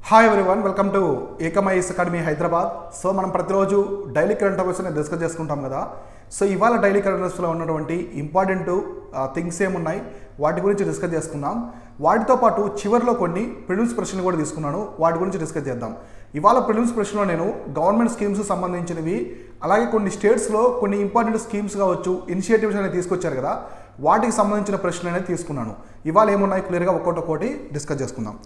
Hi everyone, welcome to ఏకమైస్ academy Hyderabad. So మనం ప్రతిరోజు డైలీ కరెంట్ అఫైర్స్ని డిస్కస్ చేసుకుంటాం కదా. సో ఇవాళ డైలీ కరెంట్ అఫైర్స్లో ఉన్నటువంటి ఇంపార్టెంట్ థింగ్స్ ఏమున్నాయి వాటి గురించి డిస్కస్ చేసుకుందాం. వాటితో పాటు చివరిలో కొన్ని ప్రిలిమ్స్ ప్రశ్నలు కూడా తీసుకున్నాను, వాటి గురించి డిస్కస్ చేద్దాం. ఇవాళ ప్రిలిమ్స్ ప్రశ్నలో నేను గవర్నమెంట్ స్కీమ్స్ సంబంధించినవి, అలాగే కొన్ని స్టేట్స్లో కొన్ని ఇంపార్టెంట్ స్కీమ్స్ కావచ్చు, ఇనిషియేటివ్స్ అనేది తీసుకొచ్చారు కదా, వాటికి సంబంధించిన ప్రశ్నలు అనేది తీసుకున్నాను. ఇవాళ ఏమున్నాయి క్లియర్గా ఒక్కొక్కటి డిస్కస్ చేసుకుందాం.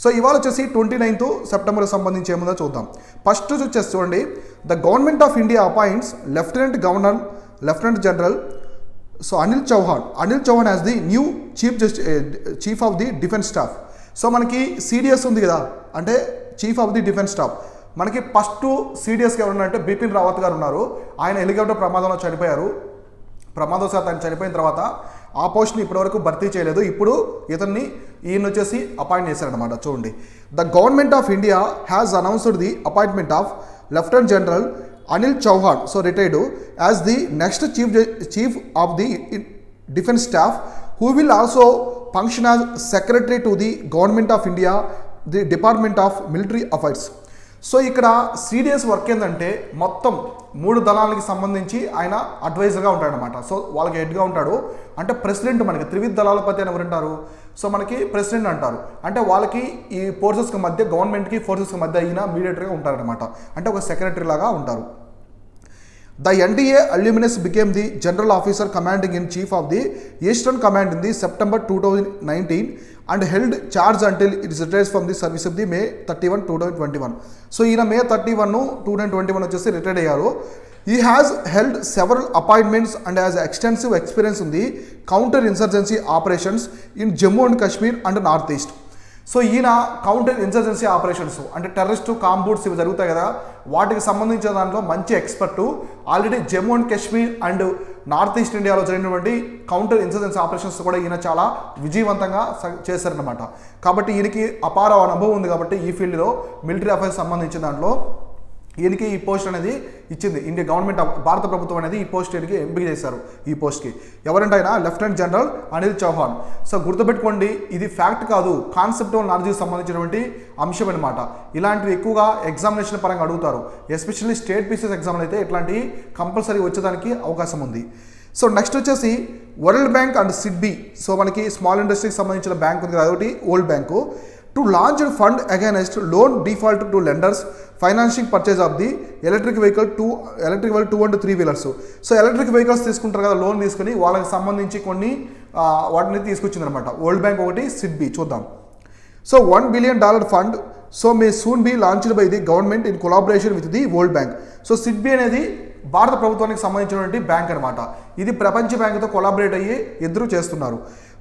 సో ఇవాళ వచ్చేసి 29th సెప్టెంబర్ సంబంధించి ఏముందో చూద్దాం. ఫస్ట్ వచ్చేసి చూడండి, the government of India appoints lieutenant general so Anil Chauhan as the new chief of the defence staff. So మనకి సిడిఎస్ ఉంది కదా, అంటే chief of the defence staff. మనకి ఫస్ట్ సిడిఎస్కి ఎవరు ఉన్నారంటే బిపిన్ రావత్ గారు ఉన్నారు. ఆయన హెలికాప్టర్ ప్రమాదంలో చనిపోయారు. ప్రమాదవశాత్తు ఆయన చనిపోయిన తర్వాత ఆ పోస్ట్ని ఇప్పటివరకు భర్తీ చేయలేదు. ఇప్పుడు ఈయన వచ్చేసి అపాయింట్ చేశారనమాట. చూడండి, the government of India has announced the appointment of lieutenant general Anil Chauhan, so retired, as the next chief of the defence staff, who will also function as secretary to the government of India, the department of military affairs. So ఇక్కడ CDS work ఏంటంటే మొత్తం 3 దళాలకి సంబంధించి ఆయన అడ్వైజర్గా ఉంటాడనమాట. So వాళ్ళకి హెడ్గా ఉంటాడు. అంటే ప్రెసిడెంట్, మనకి త్రివిధ దళాలపతి అని ఎవరుంటారు, సో మనకి ప్రెసిడెంట్ అంటారు. అంటే వాళ్ళకి ఈ ఫోర్సెస్కి మధ్య, గవర్నమెంట్కి ఫోర్సెస్కి మధ్య ఈయన మీడియేటర్గా ఉంటారనమాట. అంటే ఒక సెక్రటరీ లాగా ఉంటారు. The NDA alumnus became the general officer commanding in chief of the Eastern Command in the September 2019 and held charge until it retires from the service of the May 31, 2021. So ఈయన May 31, 2021 వచ్చేసి retired అయ్యారు. He has held several appointments and has extensive experience in the counter insurgency operations in Jammu and Kashmir and North East. So ఈయన counter insurgency operations అంటే terrorist కాంబూట్స్ ఇవి జరుగుతాయి కదా, వాటికి సంబంధించిన దాంట్లో మంచి expert. Already Jammu and Kashmir and north east ఇండియాలో జరిగినటువంటి కౌంటర్ ఇన్సర్జెన్సీ ఆపరేషన్స్ కూడా ఈయన చాలా విజయవంతంగా చేశారనమాట. కాబట్టి ఈయనకి అపార అనుభవం ఉంది. కాబట్టి ఈ ఫీల్డ్లో మిలిటరీ అఫైర్స్ సంబంధించిన దాంట్లో ఈయనకి ఈ పోస్ట్ అనేది ఇచ్చింది. ఇండియా గవర్నమెంట్, భారత ప్రభుత్వం అనేది ఈ పోస్ట్ ఈయనకి ఎంపిక చేశారు. ఈ పోస్ట్కి ఎవరంటే ఆయన lieutenant general Anil Chauhan. So గుర్తుపెట్టుకోండి, ఇది ఫ్యాక్ట్ కాదు, కాన్సెప్టువల్ నాలెడ్జ్కి సంబంధించినటువంటి అంశం అనమాట. ఇలాంటివి ఎక్కువగా ఎగ్జామినేషన్ పరంగా అడుగుతారు. ఎస్పెషల్లీ స్టేట్ పీసెస్ ఎగ్జామ్లు అయితే ఇట్లాంటివి కంపల్సరీ వచ్చేదానికి అవకాశం ఉంది. సో నెక్స్ట్ వచ్చేసి world bank and SIDBI. So మనకి స్మాల్ ఇండస్ట్రీకి సంబంధించిన బ్యాంక్ ఉంది కదా, అదొకటి old bank. To launch fund against loan default to lenders financing purchase of the electric vehicle 2 and 3 wheelers. So electric vehicles తీసుకుంటారు కదా, లోన్ తీసుకుని వాళ్ళకి సంబంధించి కొన్ని వాటిని తీసుకొచ్చింది అనమాట వరల్డ్ బ్యాంక్, ఒకటి సిడ్బీ. చూద్దాం. So $1 billion fund so may soon be launched by the government in collaboration with the world bank. So SIDBI అనేది భారత ప్రభుత్వానికి సంబంధించినటువంటి బ్యాంక్ అనమాట. ఇది ప్రపంచ బ్యాంకుతో కొలాబరేట్ అయ్యి ఇద్దరు చేస్తున్నారు.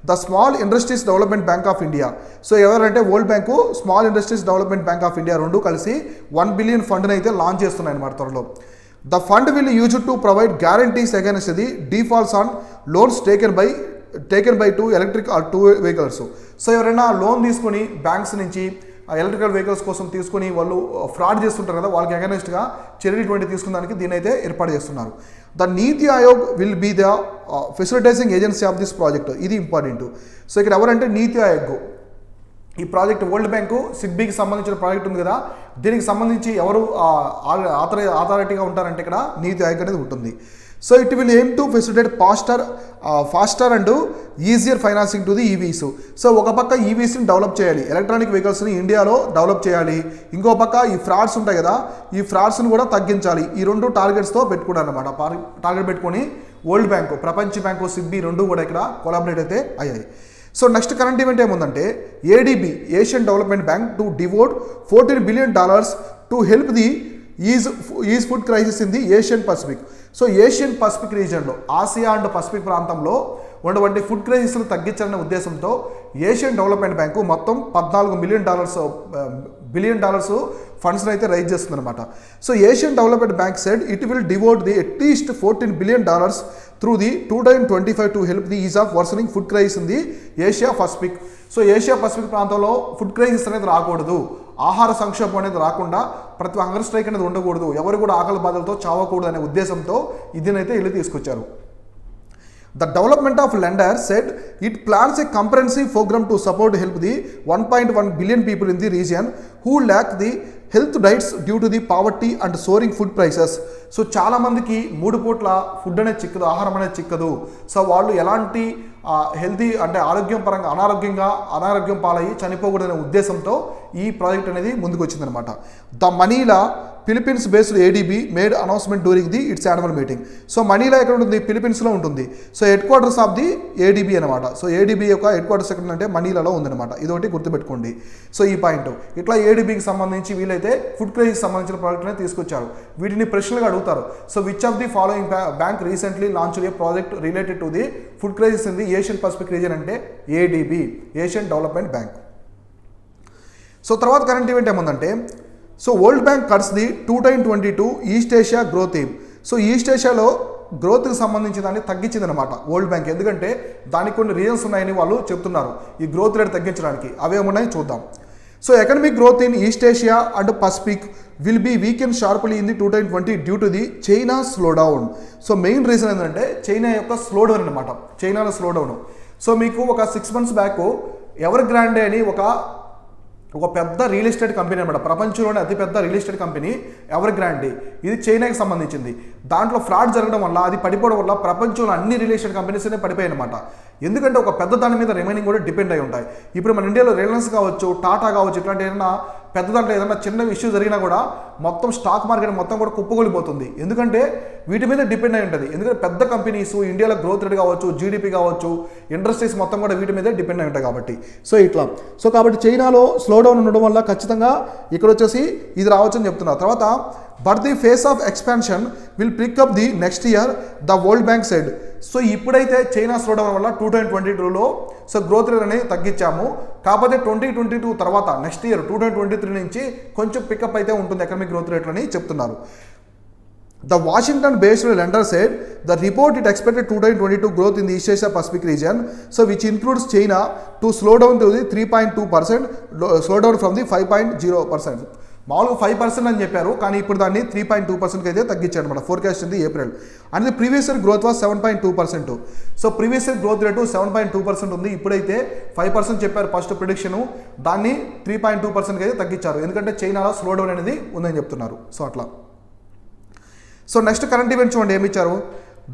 The small industries development bank of India. So ఎవరంటే world bank, small industries development bank of India రెండు కలిసి $1 billion ఫండ్ని అయితే లాంచ్ చేస్తున్నాయి అన్నమాట త్వరలో. The fund will use to provide guarantees against the defaults on loans taken by 2 electric or 2 vehicles. So ఎవరైనా loan తీసుకొని బ్యాంక్స్ నుంచి ఎలక్ట్రికల్ వెహికల్స్ కోసం తీసుకుని వాళ్ళు ఫ్రాడ్ చేస్తుంటారు కదా, వాళ్ళకి అగైనెస్ట్గా చర్యలు 20 తీసుకున్నానికి దీని అయితే ఏర్పాటు చేస్తున్నారు. The Niti Aayog will be the facilitating agency of this project. ఇది ఇంపార్టెంట్. సో ఇక్కడ ఎవరంటే నీతి ఆయోగ్. ఈ ప్రాజెక్ట్ వరల్డ్ బ్యాంకు సిడ్బీకి సంబంధించిన ప్రాజెక్ట్ ఉంది కదా, దీనికి సంబంధించి ఎవరు అథారిటీగా ఉంటారంటే ఇక్కడ నీతి ఆయోగ్ అనేది ఉంటుంది. So it will aim to facilitate faster and easier financing to the EVs. So ఒక పక్క ఈవీస్ని డెవలప్ చేయాలి, ఎలక్ట్రానిక్ వెహికల్స్ని ఇండియాలో డెవలప్ చేయాలి. ఇంకో పక్క ఈ ఫ్రాడ్స్ ఉంటాయి కదా, ఈ ఫ్రాడ్స్ని కూడా తగ్గించాలి. ఈ 2 టార్గెట్స్తో పెట్టుకున్నారు అనమాట. టార్గెట్ పెట్టుకొని వరల్డ్ బ్యాంకు, ప్రపంచ బ్యాంకు, సిడ్బీ 2 కూడా ఇక్కడ కొలాబరేట్ అయితే అయ్యాయి. సో నెక్స్ట్ కరెంట్ ఈవెంట్ ఏముందంటే ADB, Asian development bank, to devote $14 billion to help the ease food crisis in the Asian Pacific. So Asian Pacific రీజియన్లో, ఆసియా అండ్ పసిఫిక్ ప్రాంతంలో ఉన్నటువంటి ఫుడ్ క్రైసిస్ను తగ్గించాలనే ఉద్దేశంతో ఏషియన్ డెవలప్మెంట్ బ్యాంకు మొత్తం $14 billion ఫండ్స్ని అయితే raise చేస్తుందన్నమాట. So Asian development bank said it will devote the at least $14 billion through the 2025 to help the ease of worsening food crisis in the Asia Pacific. So Asia Pacific ప్రాంతంలో food crisis అనేది రాకూడదు, ఆహార సంక్షోభం అనేది రాకుండా, ప్రతి hunger strike అనేది ఉండకూడదు, ఎవరు కూడా ఆకలి బాధలతో చావకూడదు అనే ఉద్దేశంతో ఇదినైతే వీళ్ళు తీసుకొచ్చారు. The development of lender said it plans a comprehensive program to support help the 1.1 billion people in the region who lack the health rights due to the poverty and soaring food prices. So చాలా మందికి 3 పూట్ల food అనేది చిక్కదు, ఆహారం అనేది చిక్కదు. So వాళ్ళు ఎలాంటి healthy అంటే ఆరోగ్యం పరంగా అనారోగ్యం పాలయ్యి చనిపోకూడదనే ఉద్దేశంతో ఈ ప్రాజెక్ట్ అనేది ముందుకు వచ్చిందనమాట. The Manila Philippines based ADB made announcement during the it's annual meeting. So Manila ఎక్కడ ఉంటుంది? ఫిలిప్పీన్స్లో ఉంటుంది. So head quarters of the ADB అనమాట. సో ఏడీబీ యొక్క హెడ్ క్వార్టర్స్ ఎక్కడ అంటే మనీలాలో ఉందన్నమాట. ఇదొకటి గుర్తుపెట్టుకోండి. సో ఈ పాయింట్ ఇట్లా ఏడీబీకి సంబంధించి వీళ్ళైతే ఫుడ్ క్రైసిస్ సంబంధించిన ప్రాజెక్ట్ అనేది తీసుకొచ్చారు. వీటిని ప్రశ్నలుగా అడుగుతారు. So which of the following bank recently launch a project related to the food crisis in the Asian Pacific region అంటే ADB, Asian development bank. So తర్వాత కరెంట్ ఈవెంట్ ఏముందంటే, so world bank cuts the 2022 east Asia growth aim. So east ఏషియాలో గ్రోత్కి సంబంధించిన దాన్ని తగ్గించిందనమాట world bank. ఎందుకంటే దానికి కొన్ని రీజన్స్ ఉన్నాయని వాళ్ళు చెప్తున్నారు ఈ గ్రోత్ రేట్ తగ్గించడానికి. అవేమున్నాయి చూద్దాం. So economic growth in East Asia and Pacific will be weaken sharply in the 2020 due to the China slowdown. So main reason ఏంటంటే చైనా యొక్క స్లోడౌన్ అనమాట, చైనాలో స్లోడౌన్. సో మీకు ఒక 6 months బ్యాక్ ఎవర్ గ్రాండే అని ఒక పెద్ద రియల్ ఎస్టేట్ కంపెనీ అనమాట, ప్రపంచంలోనే అతిపెద్ద real estate company ever Grande. ఇది చైనాకి సంబంధించింది. దాంట్లో ఫ్రాడ్ జరగడం వల్ల, అది పడిపోవడం వల్ల ప్రపంచంలో అన్ని రియల్ ఎస్టేట్ కంపెనీస్ అనే పడిపోయాయి అనమాట. ఎందుకంటే ఒక పెద్ద దాని మీద రిమైనింగ్ కూడా డిపెండ్ అయి ఉంటాయి. ఇప్పుడు మన ఇండియాలో రిలయన్స్ కావచ్చు, టాటా కావచ్చు, ఇట్లాంటి ఏదైనా పెద్ద దాంట్లో ఏదైనా చిన్న ఇష్యూ జరిగినా కూడా మొత్తం స్టాక్ మార్కెట్ మొత్తం కూడా కుప్పగొలిపోతుంది. ఎందుకంటే వీటి మీద డిపెండ్ అయి ఉంటుంది. ఎందుకంటే పెద్ద కంపెనీస్ ఇండియాలో గ్రోత్ రేట్ కావచ్చు, జీడిపి కావచ్చు, ఇండస్ట్రీస్ మొత్తం కూడా వీటి మీదే డిపెండ్ అయి ఉంటాయి కాబట్టి. సో ఇట్లా కాబట్టి చైనాలో స్లోడౌన్ ఉండడం వల్ల ఖచ్చితంగా ఇక్కడ వచ్చేసి ఇది రావచ్చు అని చెప్తున్నారు. తర్వాత but the face of expansion will pick up the next year the world bank said. So ఇప్పుడైతే చైనా స్లోడౌన్ వల్ల 2022లో సో గ్రోత్ రేట్ అనేది తగ్గించాము. కాకపోతే 2022 తర్వాత నెక్స్ట్ ఇయర్ 2023 నుంచి కొంచెం పికప్ అయితే ఉంటుంది ఎకనామిక్ గ్రోత్ రేట్లు అని చెప్తున్నారు. The Washington based lender said the report it expected 2022 growth in the East Asia Pacific region, so which includes China, to slow down to the 3.2%, slow down from the 5.0%. మామూలుగా 5% అని చెప్పారు, కానీ ఇప్పుడు దాన్ని 3.2%కి అయితే తగ్గించారు అనమాట. Forecast in the April. And the previous year growth was 7.2%. So previous year growth rate 7.2% ఉంది. ఇప్పుడైతే 5% చెప్పారు ఫస్ట్ ప్రిడిక్షను, దాన్ని 3.2%కి అయితే తగ్గించారు. ఎందుకంటే చైనాలో స్లో డౌన్ అనేది ఉందని చెప్తున్నారు. సో అట్లా. సో నెక్స్ట్ కరెంట్ ఈవెంట్ చూడండి ఏమి ఇచ్చారు.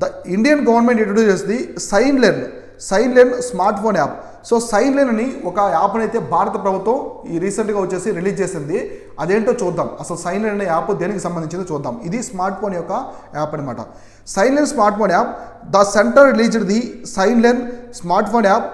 The Indian government introduce the sign learn smart phone app. So sign learn అని ఒక యాప్ని అయితే భారత ప్రభుత్వం ఈ రీసెంట్గా వచ్చేసి రిలీజ్ చేసింది. అదేంటో చూద్దాం. అసలు సైన్ లెర్న్ అనే యాప్ దేనికి సంబంధించిందో చూద్దాం. ఇది స్మార్ట్ ఫోన్ యొక్క యాప్ అనమాట. Sign learn smart phone app. The center released the sign learn smart phone app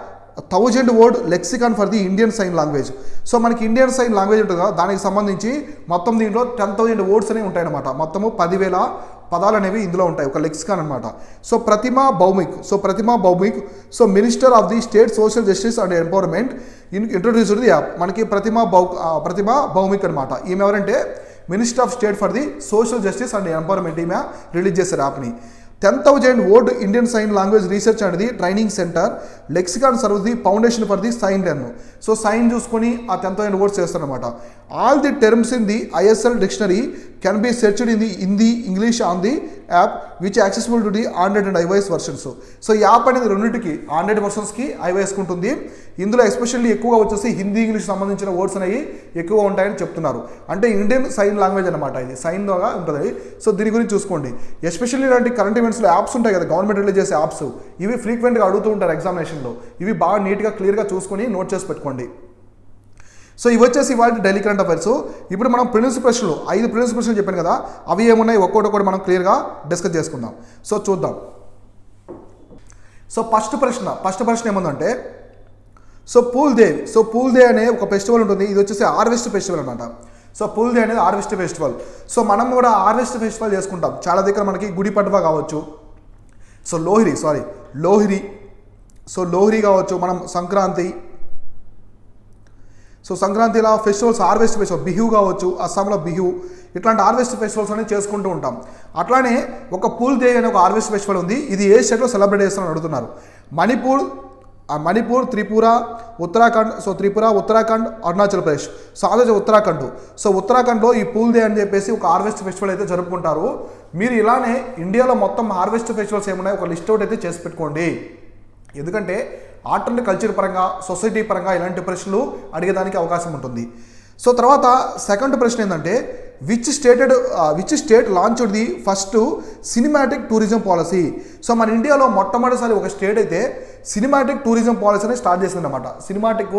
1000 word lexicon for the Indian sign language. So మనకి ఇండియన్ సైన్ లాంగ్వేజ్ ఉంటుంది కదా, దానికి సంబంధించి మొత్తం దీంట్లో 10,000 words అనేవి ఉంటాయన్నమాట. మొత్తము 10,000 పదాలు అనేవి ఇందులో ఉంటాయి, ఒక లెక్సికాన్ అనమాట. So Pratima Bhowmik so minister of the state social justice and empowerment introduced the app. మనకి ప్రతిమా భౌమిక్ అనమాట. ఈమె ఎవరంటే minister of state for the social justice and empowerment. ఈమె రిలీజ్ చేశారు యాప్ని. 10,000 word Indian sign language research and the training center lexicon serve the foundation for the sign learn. So sign చూసుకొని ఆ 10,000 words చేస్తారనమాట. All the terms in the ISL dictionary can be searched in the Hindi English on the app which accessible to the Android and iOS versions. So ఈ app అనేది రెండింటికి, Android వర్షన్స్కి ఐఓఎస్కి ఉంటుంది. ఇందులో especially ఎక్కువగా వచ్చేసి హిందీ ఇంగ్లీష్ సంబంధించిన వర్డ్స్ అనేవి ఎక్కువ ఉంటాయని చెప్తున్నారు. అంటే ఇండియన్ సైన్ లాంగ్వేజ్ అనమాట, ఇది సైన్ లాగా ఉంటుంది. సో దీని గురించి చూసుకోండి. ఎస్పెషల్లీ ఇలాంటి కరెంట్ ఈవెంట్స్లో యాప్స్ ఉంటాయి కదా, గవర్నమెంట్ రిలీజ్ చేసే యాప్స్, ఇవి ఫ్రీక్వెంట్గా అడుగుతూ ఉంటారు ఎగ్జామినేషన్లో. ఇవి బాగా నీట్గా క్లియర్గా చూసుకొని నోట్ చేసి పెట్టుకోండి. సో ఇవి వచ్చేసి ఇవాళ డైలీ కరెంట్ అఫైర్స్. ఇప్పుడు మనం ప్రిలిమ్స్ ప్రశ్నలు 5 ప్రిలిమ్స్ ప్రశ్నలు చెప్పాను కదా, అవి ఏమున్నాయి ఒక్కొక్కటి మనం క్లియర్గా డిస్కస్ చేసుకుందాం. సో చూద్దాం. సో ఫస్ట్ ప్రశ్న ఏముందంటే, సో పూల్ డే అనే ఒక ఫెస్టివల్ ఉంటుంది. ఇది వచ్చేసి హార్వెస్ట్ ఫెస్టివల్ అనమాట. సో పూల్ డే అనేది హార్వెస్ట్ ఫెస్టివల్. సో మనం కూడా హార్వెస్ట్ ఫెస్టివల్ చేసుకుంటాం చాలా దగ్గర. మనకి గుడి పడ్వా కావచ్చు, సో లోహిరి సో లోహ్రీ కావచ్చు, మనం సంక్రాంతి, సో సంక్రాంతిలో ఫెస్టివల్స్, హార్వెస్ట్ ఫెస్టివల్, బిహు కావచ్చు, అస్సాంలో బిహు, ఇట్లాంటి హార్వెస్ట్ ఫెస్టివల్స్ అనేది చేసుకుంటూ ఉంటాం. అట్లానే ఒక పూల్ డే అనే ఒక హార్వెస్ట్ ఫెస్టివల్ ఉంది, ఇది ఏ స్టేట్లో సెలబ్రేట్ చేస్తారని అడుగుతున్నారు. మణిపూర్, త్రిపుర, ఉత్తరాఖండ్. సో త్రిపుర, ఉత్తరాఖండ్, అరుణాచల్ ప్రదేశ్. సో అదే ఉత్తరాఖండ్. సో ఉత్తరాఖండ్లో ఈ పూల్ డే అని చెప్పేసి ఒక హార్వెస్ట్ ఫెస్టివల్ అయితే జరుపుకుంటారు. మీరు ఇలానే ఇండియాలో మొత్తం హార్వెస్ట్ ఫెస్టివల్స్ ఏమున్నాయి ఒక లిస్ట్ అవుట్ అయితే చేసి పెట్టుకోండి. ఎందుకంటే ఆర్ట్ అండ్ కల్చర్ పరంగా, సొసైటీ పరంగా ఇలాంటి ప్రశ్నలు అడిగేదానికి అవకాశం ఉంటుంది. సో తర్వాత సెకండ్ ప్రశ్న ఏంటంటే which state launched the first cinematic tourism policy. So మన ఇండియాలో మొట్టమొదటిసారి ఒక స్టేట్ అయితే సినిమాటిక్ టూరిజం పాలసీని స్టార్ట్ చేసింది అనమాట. సినిమాటిక్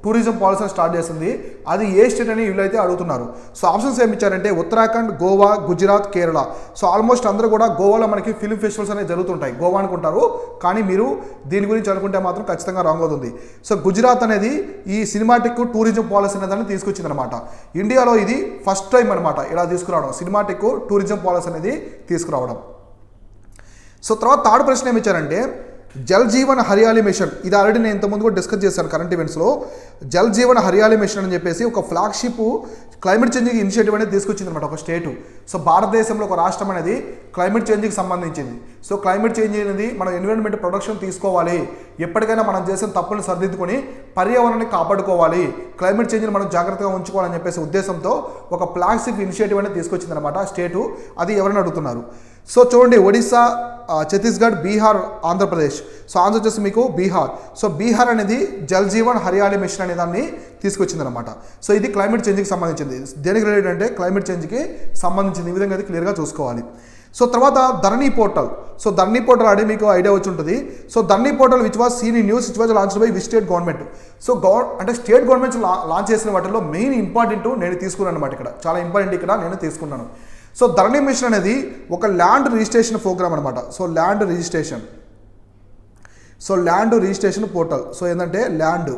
టూరిజం పాలసీని స్టార్ట్ చేసింది, అది ఏ స్టేట్ అని వీళ్ళైతే అడుగుతున్నారు. సో ఆప్షన్స్ ఏమి ఇచ్చారంటే ఉత్తరాఖండ్, గోవా, గుజరాత్, కేరళ. సో ఆల్మోస్ట్ అందరూ కూడా గోవాలో మనకి ఫిల్మ్ ఫెస్టివల్స్ అనేవి జరుగుతుంటాయి, గోవా అనుకుంటారు, కానీ మీరు దీని గురించి అనుకుంటే మాత్రం ఖచ్చితంగా రాంగ్ అవుతుంది. సో గుజరాత్ అనేది ఈ సినిమాటిక్ టూరిజం పాలసీ అనేది తీసుకొచ్చింది అనమాట. ఇండియాలో ఇది ఫస్ట్ టైం అనమాట ఇలా తీసుకురావడం, సినిమాటిక్ టూరిజం పాలసీ అనేది తీసుకురావడం. సో తర్వాత థర్డ్ ప్రశ్న ఏమి ఇచ్చారంటే జల్ జీవన్ హరియాలీ మిషన్. ఇది ఆల్రెడీ నేను ఇంతకుముందు కూడా డిస్కస్ చేశాను కరెంట్ ఈవెంట్స్లో. జల్ జీవన్ హరియాలీ మిషన్ అని చెప్పేసి ఒక ఫ్లాగ్షిప్ క్లైమేట్ చేంజింగ్ ఇనిషియేటివ్ అనేది తీసుకొచ్చింది అనమాట ఒక స్టేటు. సో భారతదేశంలో ఒక రాష్ట్రం అనేది క్లైమేట్ చేంజ్కి సంబంధించింది. సో క్లైమేట్ చేంజ్ అనేది మనం ఎన్విరాన్మెంట్ ప్రొటెక్షన్ తీసుకోవాలి, ఎప్పటికైనా మనం చేసిన తప్పులను సరిదిద్దుకొని పర్యావరణాన్ని కాపాడుకోవాలి, క్లైమేట్ చేంజ్ని మనం జాగ్రత్తగా ఉంచుకోవాలని చెప్పేసి ఉద్దేశంతో ఒక ఫ్లాగ్షిప్ ఇనిషియేటివ్ అనేది తీసుకొచ్చింది అనమాట స్టేటు. అది ఎవరైనా అడుగుతున్నారు. సో చూడండి, ఒడిస్సా, ఛత్తీస్గఢ్, బీహార్, ఆంధ్రప్రదేశ్. సో ఆంధ్ర వచ్చేసి మీకు బీహార్. సో బీహార్ అనేది జల్ జీవన్ హరియాలీ మిషన్ అనే దాన్ని తీసుకొచ్చింది అనమాట. సో ఇది క్లైమేట్ చేంజ్కి సంబంధించింది. దేనికి రిలేటెడ్ అంటే క్లైమేట్ చేంజ్కి సంబంధించింది. ఈ విధంగా అది క్లియర్గా చూసుకోవాలి. సో తర్వాత ధరణి పోర్టల్. సో ధరణి పోర్టల్ అంటే మీకు ఐడియా వచ్చి ఉంటుంది. So Dharani portal which was scene in news which was launched by which state government. So అంటే స్టేట్ గవర్నమెంట్స్ లాంచ్ చేసిన వాటిలో మెయిన్ ఇంపార్టెంట్ నేను తీసుకున్నాను అనమాట. ఇక్కడ చాలా ఇంపార్టెంట్ ఇక్కడ నేను తీసుకున్నాను. సో ధరణి మిషన్ అనేది ఒక ల్యాండ్ రిజిస్ట్రేషన్ ప్రోగ్రామ్ అనమాట. So land registration portal. So ఏంటంటే ల్యాండ్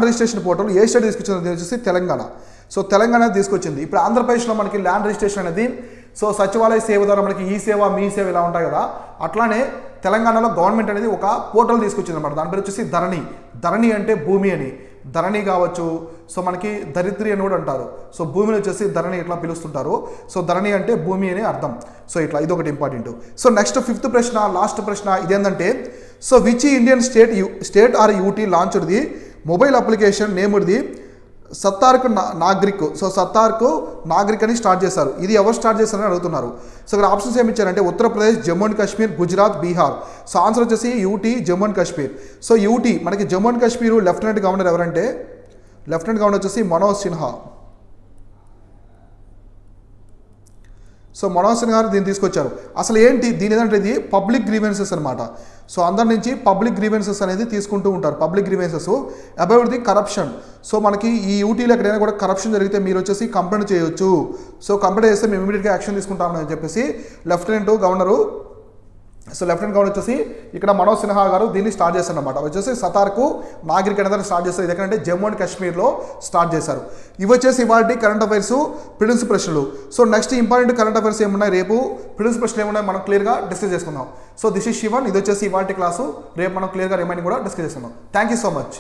రిజిస్ట్రేషన్ పోర్టల్ ఏ స్టేట్ తీసుకొచ్చింది వచ్చేసి తెలంగాణ. సో తెలంగాణ తీసుకొచ్చింది. ఇప్పుడు ఆంధ్రప్రదేశ్లో మనకి ల్యాండ్ రిజిస్ట్రేషన్ అనేది సో సచివాలయ సేవ ద్వారా మనకి ఈ సేవ, మీ సేవ ఇలా ఉంటాయి కదా, అట్లానే తెలంగాణలో గవర్నమెంట్ అనేది ఒక పోర్టల్ తీసుకొచ్చింది అనమాట. దాని పేరు వచ్చేసి ధరణి అంటే భూమి అని. ధరణి కావచ్చు, సో మనకి ధరిత్రి అని కూడా అంటారు. సో భూమిని వచ్చేసి ధరణి ఇట్లా పిలుస్తుంటారు. సో ధరణి అంటే భూమి అని అర్థం. సో ఇట్లా ఇదొకటి ఇంపార్టెంట్. సో నెక్స్ట్ ఫిఫ్త్ ప్రశ్న, లాస్ట్ ప్రశ్న ఇదేంటంటే so which Indian state or UT launched the mobile application named the Sattark Nagrik. So Sattark Nagrik అని స్టార్ట్ చేశారు. ఇది ఎవరు స్టార్ట్ చేశారని అడుగుతున్నారు. సో ఇక్కడ ఆప్షన్స్ ఏమి ఇచ్చారంటే Uttar Pradesh, Jammu and Kashmir, Gujarat, Bihar. So answer వచ్చేసి UT, Jammu and Kashmir. So UT మనకి Jammu and Kashmir lieutenant governor ఎవరంటే లెఫ్టినెంట్ గవర్నర్ వచ్చేసి మనోజ్ సిన్హా. సో మనోజ్ సిన్హా గారు దీన్ని తీసుకొచ్చారు. అసలు ఏంటి దీని ఏదంటే ఇది పబ్లిక్ గ్రీవెన్సెస్ అనమాట. సో అందరి నుంచి పబ్లిక్ గ్రీవెన్సెస్ అనేది తీసుకుంటూ ఉంటారు. Public grievances about the corruption. So మనకి ఈ యూటీలో ఎక్కడైనా కూడా కరప్షన్ జరిగితే మీరు వచ్చేసి కంప్లైంట్ చేయొచ్చు. సో కంప్లైంట్ చేస్తే మేము ఇమీడియట్గా యాక్షన్ తీసుకుంటామని చెప్పేసి లెఫ్టినెంట్ గవర్నర్ వచ్చేసి ఇక్కడ మనోజ్ సిన్హా గారు దీన్ని స్టార్ట్ చేశారు అనమాట. వచ్చేసి సతార్కు నాగరిక్ అనేది స్టార్ట్ చేస్తారు. ఇది ఎక్కడంటే జమ్మూ అండ్ కాశ్మీర్లో స్టార్ట్ చేశారు. ఇవి వచ్చేసి ఇవాళ కరెంట్ అఫైర్స్ ప్రిలిమ్స్ ప్రశ్నలు. So next important current affairs ఏమున్నాయి, రేపు ప్రిలిమ్స్ ప్రశ్నలు ఏమున్నాయి మనం క్లియర్గా డిస్కస్ చేసుకుందాం. So this is Sivan. ఇది వచ్చేసి ఇవాళ క్లాసు. రేపు మనం క్లియర్గా రిమైండింగ్ కూడా డిస్కస్ చేసుకుందాం. Thank you so much.